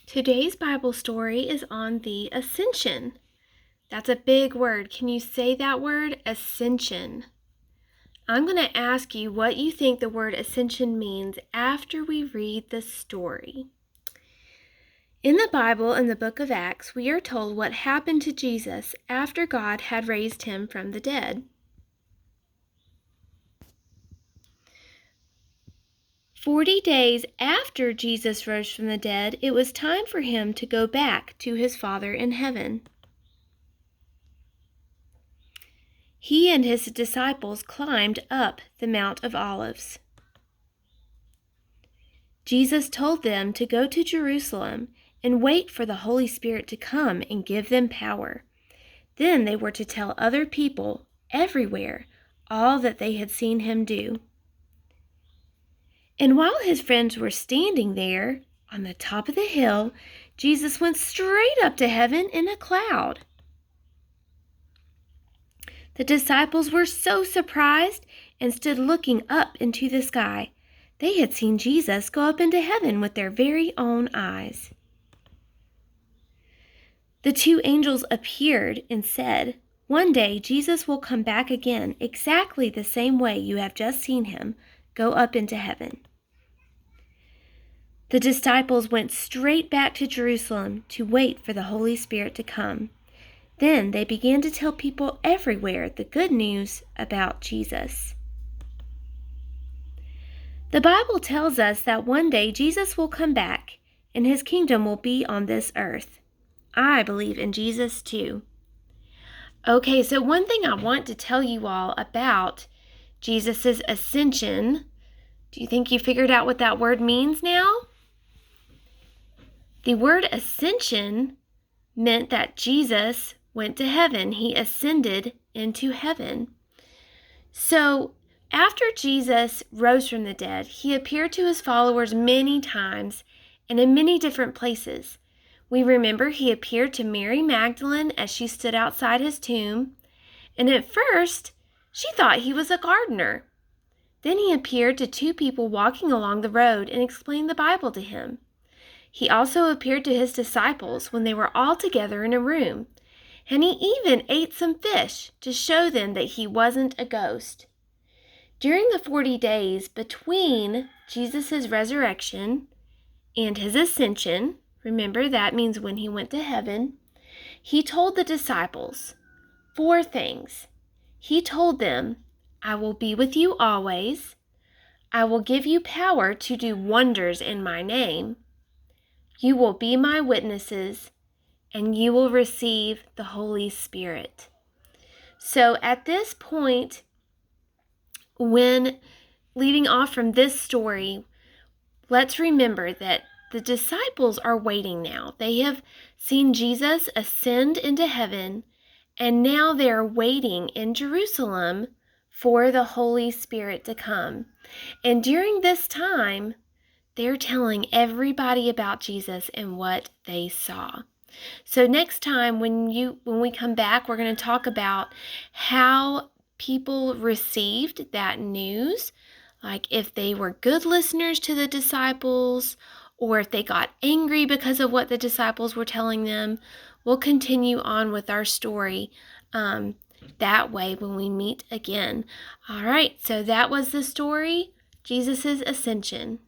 Today's Bible story is on the ascension. That's a big word. Can you say that word? Ascension. I'm going to ask you what you think the word ascension means after we read the story. In the Bible, in the book of Acts, we are told what happened to Jesus after God had raised him from the dead. 40 days after Jesus rose from the dead, it was time for him to go back to his Father in heaven. He and his disciples climbed up the Mount of Olives. Jesus told them to go to Jerusalem and wait for the Holy Spirit to come and give them power. Then they were to tell other people everywhere all that they had seen him do. And while his friends were standing there on the top of the hill, Jesus went straight up to heaven in a cloud. The disciples were so surprised and stood looking up into the sky. They had seen Jesus go up into heaven with their very own eyes. The two angels appeared and said, "One day Jesus will come back again exactly the same way you have just seen him go up into heaven." The disciples went straight back to Jerusalem to wait for the Holy Spirit to come. Then they began to tell people everywhere the good news about Jesus. The Bible tells us that one day Jesus will come back and his kingdom will be on this earth. I believe in Jesus too. Okay, so one thing I want to tell you all about Jesus' ascension. Do you think you figured out what that word means now? The word ascension meant that Jesus went to heaven. He ascended into heaven. So after Jesus rose from the dead, he appeared to his followers many times and in many different places. We remember he appeared to Mary Magdalene as she stood outside his tomb, and at first she thought he was a gardener. Then he appeared to two people walking along the road and explained the Bible to him. He also appeared to his disciples when they were all together in a room, and he even ate some fish to show them that he wasn't a ghost. During the 40 days between Jesus' resurrection and his ascension, remember that means when he went to heaven, he told the disciples 4 things. He told them, "I will be with you always. I will give you power to do wonders in my name. You will be my witnesses, and you will receive the Holy Spirit." So at this point, when leading off from this story, let's remember that the disciples are waiting now. They have seen Jesus ascend into heaven, and now they're waiting in Jerusalem for the Holy Spirit to come. And during this time, they're telling everybody about Jesus and what they saw. So next time when we come back, we're going to talk about how people received that news, like if they were good listeners to the disciples or if they got angry because of what the disciples were telling them. We'll continue on with our story that way when we meet again. All right, so that was the story, Jesus' ascension.